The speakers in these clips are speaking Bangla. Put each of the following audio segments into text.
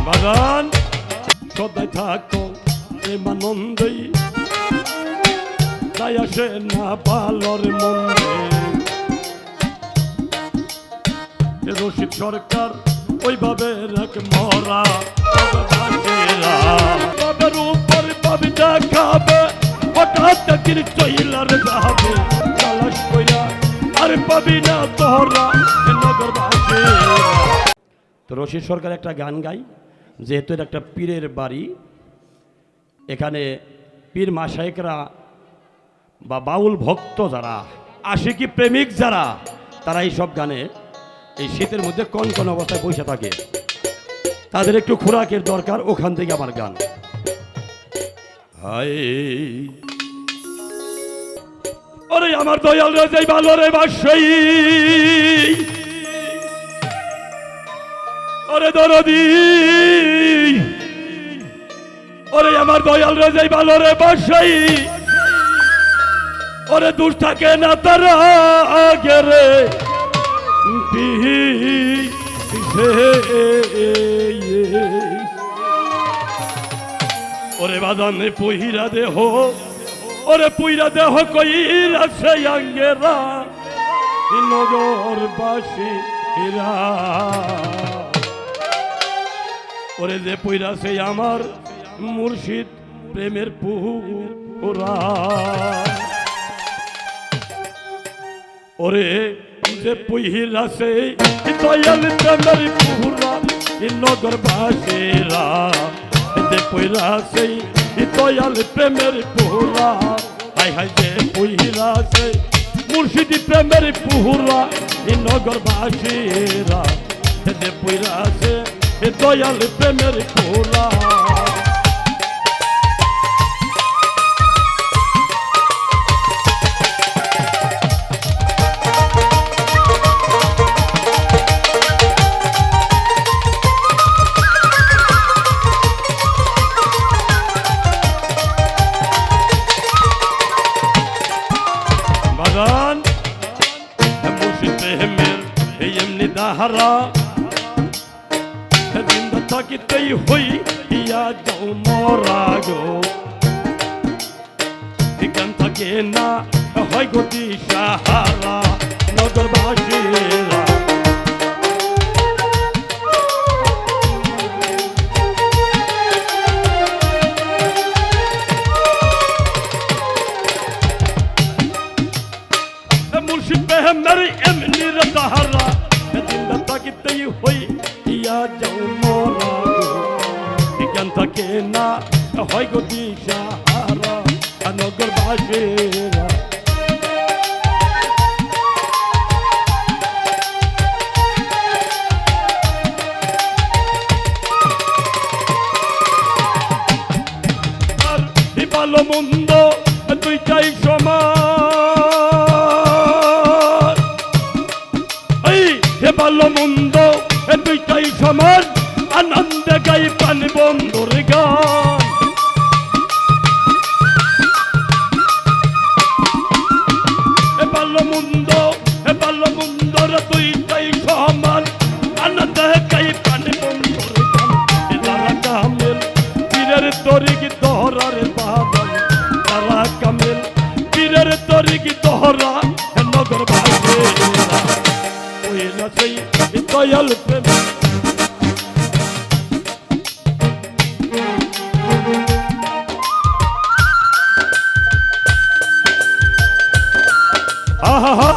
বাগান সদাই থাকো প্রেমানন্দেই তাই আসে না পালর মন্দে রশিদ সরকার ওইভাবে রাখ মরা বাবার উপর পাবি দেখাবে হঠাৎ কির চইলার যাবে তালাশ কইরা আর পাবি না তোরা নগরবাসী। তো রশিদ সরকার একটা গান গাই, যেহেতু এটা একটা পীরের বাড়ি, এখানে পীর মাশায়েখরা বা বাউল ভক্ত যারা আশিকি প্রেমিক যারা তারা এই সব গানে এই শীতের মধ্যে কনকন অবস্থায় বসে থাকে, তাদের একটু খোরাকের দরকার, ওখান থেকে আমার গান। হাই ওরে আমার দয়াল রে যাই ভালো রে বাসই, ওরে দরদি ওরে আমার দয়াল রে যাই ভালো রে বাসই, ওরে দূর থাকে না তারা আগে রে ওরে বাদানে পহিরা দেহ, ওরে পুইরা দেহ কইরা সে আঙ্গেরা নগরবাসী এরা, ওরে যে পুইরা সে আমার মুর্শিদ প্রেমের পুরা, ওরে যে পুইরা সে দয়াল প্রেমের পুরা নগরবাসীরা, যে পুইরা সে দয়াল প্রেমের পুরা, হাই হাই যে পুইরা সে মুর্শিদি প্রেমের পুরা নগরবাসীরা, যে পুইরা সে দয়াল প্রেমের পুরা। বাগান মুর্শিদ প্রেমের এমনি দাহারা জিন্দা থাকিতেই হই ইয়া যাও মরা গো, ঠিকান থাকে না হয় গতি সাহারা নগরবাসীরা, মুর্শিদ প্রেমের এমনি দাহারা জিন্দা থাকিতেই হই ইয়া যাও মরা গো, ঠিকান থাকে না হয় গতি সাহারা নগরবাসীরা। আর ভালো মন্দ দুইটাই সমান, হে ভালো মন্দ দুইটাই সমান, আনন্দে গাই প্রাণ বন্ধুর গান, হে ভালো মন্দর দুইটাই সমান, আনন্দে গাই প্রাণ বন্ধুর গান, তারা কামেল পীরের তরিক দহরার বাবা, তারা কামেল পীরের তরিক দহরা নগরবাসীরা, ওইলা সেই দয়াল প্রেম আহা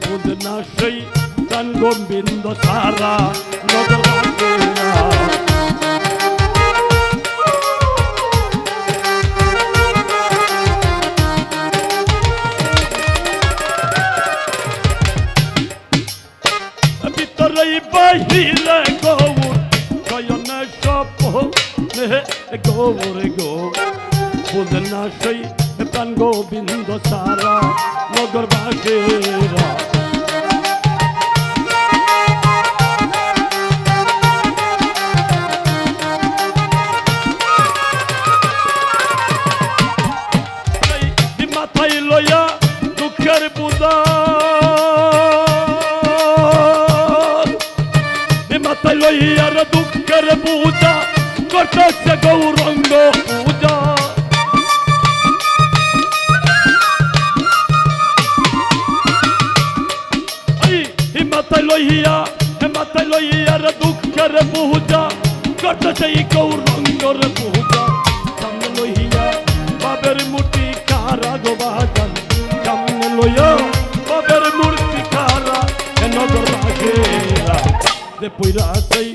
বুঝে না সেই প্রাণ গোবিন্দ সারা নগরবাসীরা ভিতরে বাহিরে গৌর শয়নে স্বপ্নে গৌর গো বুঝে না সেই প্রাণ গোবিন্দ সারা নগরবাসীরা মাথায় লইয়া দুঃখের বুঝা মাথায় লইয়ার দুঃখের বুঝা করতেছে গৌরঙ্গ পূজা মাথায় লইয়ার দুঃখের বুঝা করতেছে গৌরঙ্গর পূজা সামনে লইয়া বাবের মূর্তি কারা গোবাজান সামনে লইয়া বাবের মূর্তি কারা নগরবাসীরা যে পইরা সেই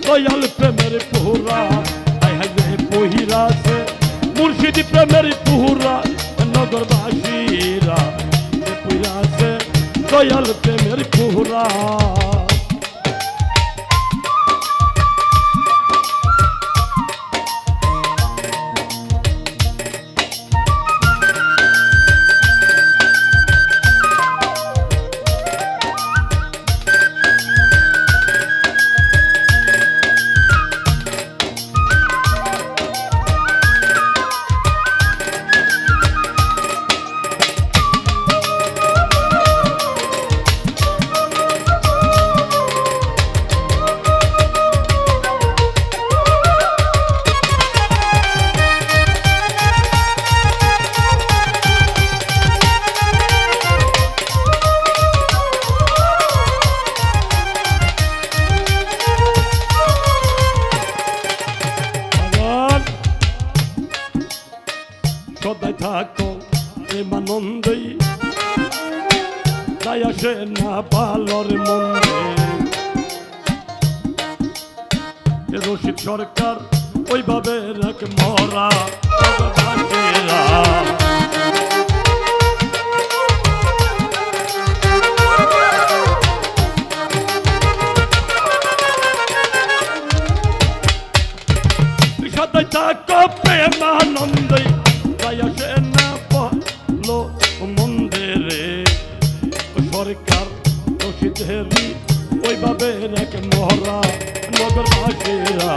দয়াল প্রেমের পুরা হায় হায় যে পহিরা সে মুর্শিদি প্রেমের পুরা নগরবাসীরা যে পইরা সে দয়াল প্রেমের পুরা সদাই থাকো প্রেমানন্দে তাই আসে না বালর মন্দে রশিদ সরকার ওইভাবে রাখ মরা নগরবাসীরা সদাই থাকো প্রেমানন্দে আসে না বলো মন্দিরে সরকার রশিদ হেরি ওইভাবে এক মহরা নগরবাসীরা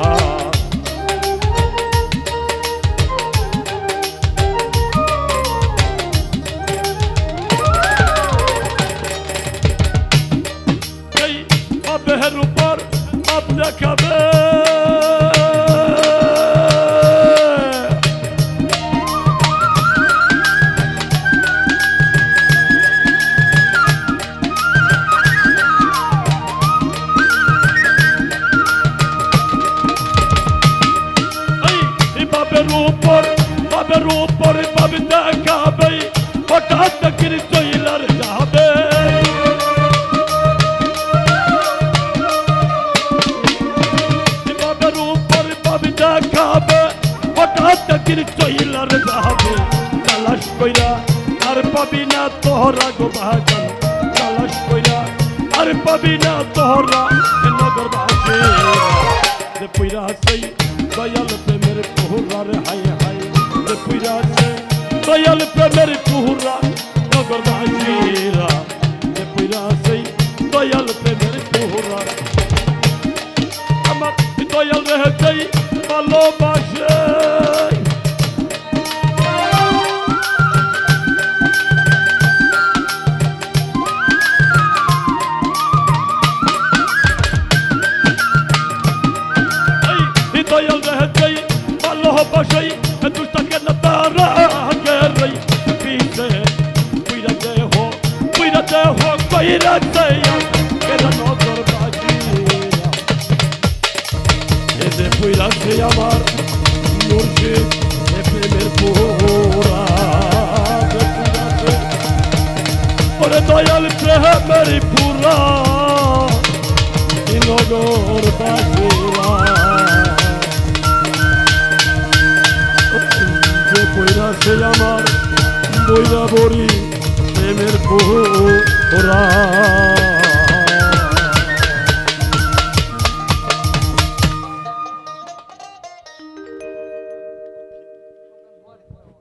এই বাবের উপর বাপ দেখাবে বাবের উপর বাব দেখাবে হঠাৎ কির চইলার যাবে বাবের উপর বাব দেখাবে হঠাৎ কির চইলার যাবে তালাশ কইরা আর পাবি না তোহরা গোবাজান তালাশ কইরা আর পাবি না তোহরা নগরবাসীরা যে পইরা সেই দয়াল প্রেমের পুরার হায় হায় যে পইরা সেই দয়াল প্রেমের পুরা নগরবাসীরা যে পইরা সেই দয়াল প্রেমের পুরা আমার দয়াল রে যাই ভালোবাসে দয়াল রে যাই ভালোবাসে দুষ্টাকে না তারা রে পিছে পুইরা দে হো কইরা দে কেন নগরবাসীরা এতে পুইরা সে আমার মুর্শিদ প্রেমের পুরা ওরে দয়াল প্রেমের পুরা নগর বাসীরা যে কইরা সে আমার বৈরা বরি প্রেমের পুরা